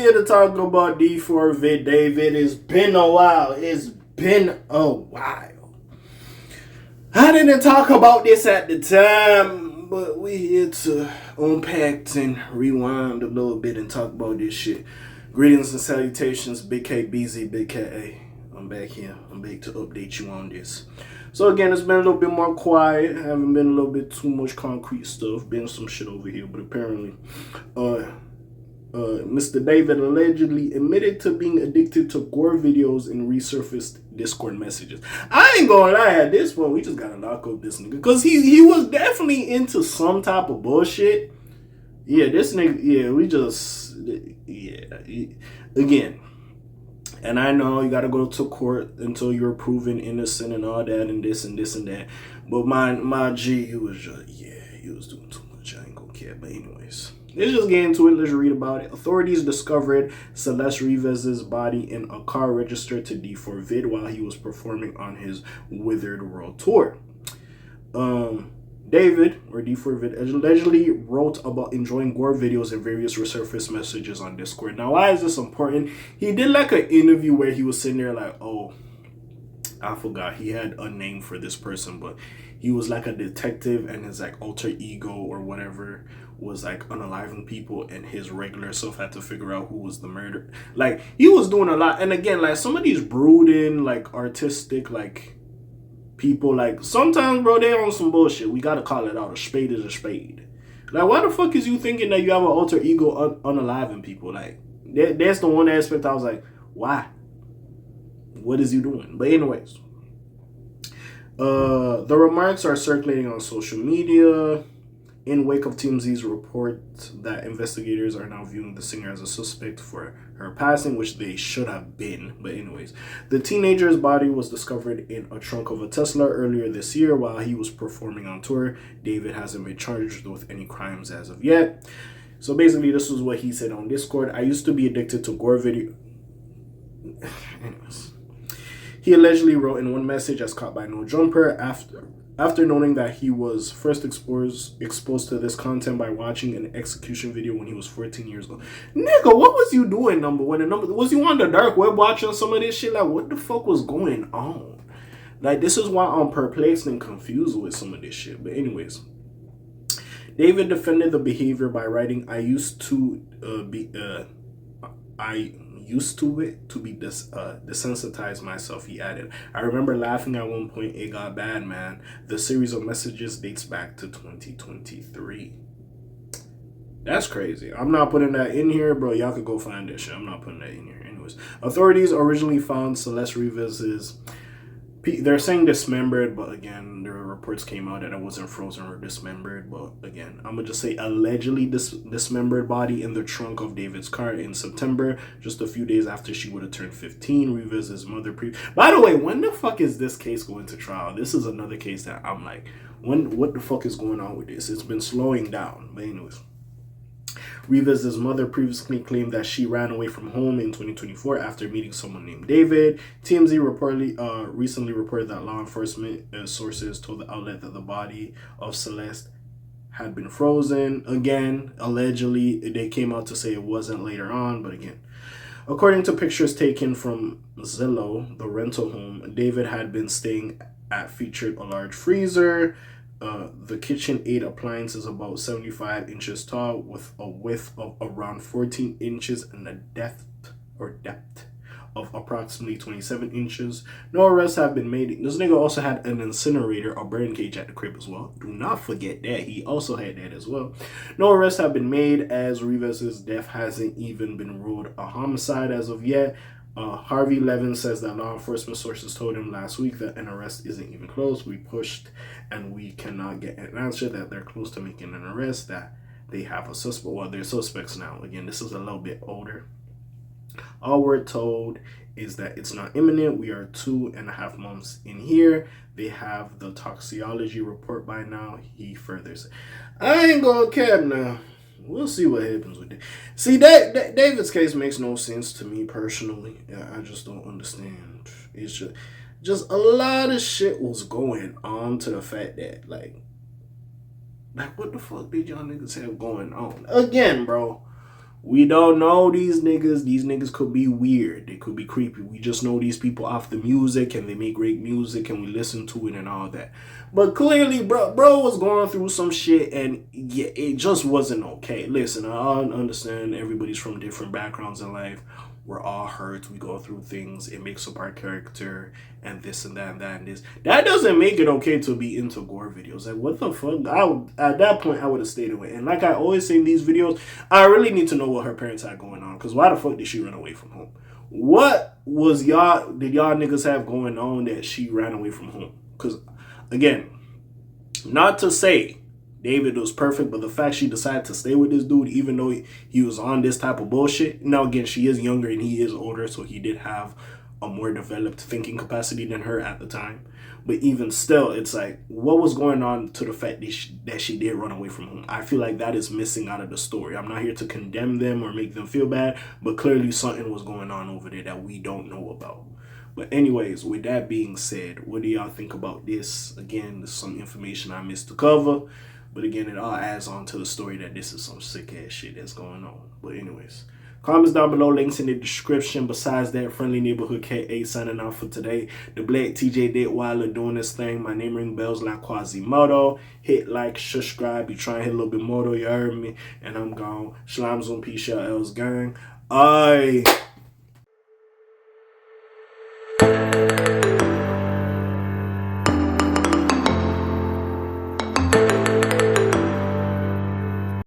here to talk about D4VD, David. It's been a while. I didn't talk about this at the time, but we here to unpack and rewind a little bit and talk about this shit. Greetings and salutations, Big KBZ, Big KA. I'm back here. I'm back to update you on this. So again, it's been a little bit more quiet. Haven't been a little bit too much concrete stuff. Been some shit over here, but apparently, Mr. David allegedly admitted to being addicted to Gore videos and Resurfaced Discord messages. I ain't gonna lie, at this point, we just gotta lock up this nigga. Because he was definitely into some type of bullshit. Yeah, this nigga, again. And I know you gotta go to court until you're proven innocent and all that and this and this and that. But my G, he was doing too much. I ain't gonna care. But anyways, let's just get into it. Let's read about it. Authorities discovered Celeste Rives's body in a car registered to D4VD while he was performing on his Withered World Tour. David, or D4VD, allegedly wrote about enjoying Gore videos and various resurfaced messages on Discord. Now, why is this important? He did like an interview where he was sitting there like, oh, I forgot. He had a name for this person, but he was like a detective and his like alter ego or whatever was like unaliving people, and his regular self had to figure out who was the murderer. Like, he was doing a lot. And again, like some of these brooding, like artistic, like people, like sometimes, bro, they on some bullshit. We gotta call it out. A spade is a spade. Like, why the fuck is you thinking that you have an alter ego unaliving people? Like, that's the one aspect I was like, why? What is you doing? But anyways, the remarks are circulating on social media in wake of TMZ's report that investigators are now viewing the singer as a suspect for her passing, which they should have been. But anyways, the teenager's body was discovered in a trunk of a Tesla earlier this year while he was performing on tour. David hasn't been charged with any crimes as of yet. So basically, this is what he said on Discord. I used to be addicted to Gore video. Anyways, he allegedly wrote in one message as caught by No Jumper after noting that he was first exposed to this content by watching an execution video when he was 14 years old. Nigga, what was you doing, number one? Was you on the dark web watching some of this shit? Like, what the fuck was going on? Like, this is why I'm perplexed and confused with some of this shit. But anyways, David defended the behavior by writing, I used to be desensitized myself, he added. I remember laughing at one point. It got bad, man. The series of messages dates back to 2023. That's crazy. I'm not putting that in here, bro. Y'all could go find that shit. I'm not putting that in here. Anyways, authorities originally found Celeste Rives's, they're saying dismembered, but again, there were reports came out that it wasn't frozen or dismembered. But again, I'm gonna just say allegedly dismembered body in the trunk of David's car in September, just a few days after she would have turned 15. Rives's mother By the way, when the fuck is this case going to trial? This is another case that I'm like, what the fuck is going on with this? It's been slowing down. But anyways, Rives's mother previously claimed that she ran away from home in 2024 after meeting someone named David. TMZ recently reported that law enforcement sources told the outlet that the body of Celeste had been frozen. Again, allegedly, they came out to say it wasn't later on, but again, according to pictures taken from Zillow, the rental home David had been staying at featured a large freezer. The KitchenAid appliance is about 75 inches tall with a width of around 14 inches and a depth of approximately 27 inches. No arrests have been made. This nigga also had an incinerator or burn cage at the crib as well. Do not forget that. He also had that as well. No arrests have been made as Rives's death hasn't even been ruled a homicide as of yet. Harvey Levin says that law enforcement sources told him last week that an arrest isn't even close. We pushed and we cannot get an answer that they're close to making an arrest, that they have a suspect. Well, they're suspects now. Again, this is a little bit older. All we're told is that it's not imminent. We are 2.5 months in here. They have the toxicology report by now. He further said, I ain't gonna cap now. We'll see what happens with it. See, David's case makes no sense to me personally. I just don't understand. It's just a lot of shit was going on to the fact that, like what the fuck did y'all niggas have going on? Again, bro, We don't know these niggas. These niggas could be weird. They could be creepy. We just know these people off the music, and they make great music, and we listen to it and all that. But clearly, bro was going through some shit, and yeah, it just wasn't okay. Listen, I understand everybody's from different backgrounds in life. We're all hurt. We go through things. It makes up our character, and this and that and that and this. That doesn't make it okay to be into Gore videos. Like, what the fuck? At that point, I would have stayed away. And like I always say in these videos, I really need to know what her parents had going on. Because why the fuck did she run away from home? What did y'all niggas have going on that she ran away from home? Because, again, not to say David was perfect, but the fact she decided to stay with this dude, even though he was on this type of bullshit. Now, again, she is younger and he is older, so he did have a more developed thinking capacity than her at the time. But even still, it's like, what was going on to the fact that she did run away from home? I feel like that is missing out of the story. I'm not here to condemn them or make them feel bad, but clearly something was going on over there that we don't know about. But anyways, with that being said, what do y'all think about this? Again, there's some information I missed to cover. But again, it all adds on to the story that this is some sick ass shit that's going on. But anyways, comments down below, links in the description. Besides that, friendly neighborhood K.A. signing out for today. The Black TJ Deadweiler doing this thing. My name ring bells like Quasimodo. Hit like, subscribe. You try and hit a little bit more, you heard me. And I'm gone. Shalom, zoom, peace, y'all, else gang. Aye.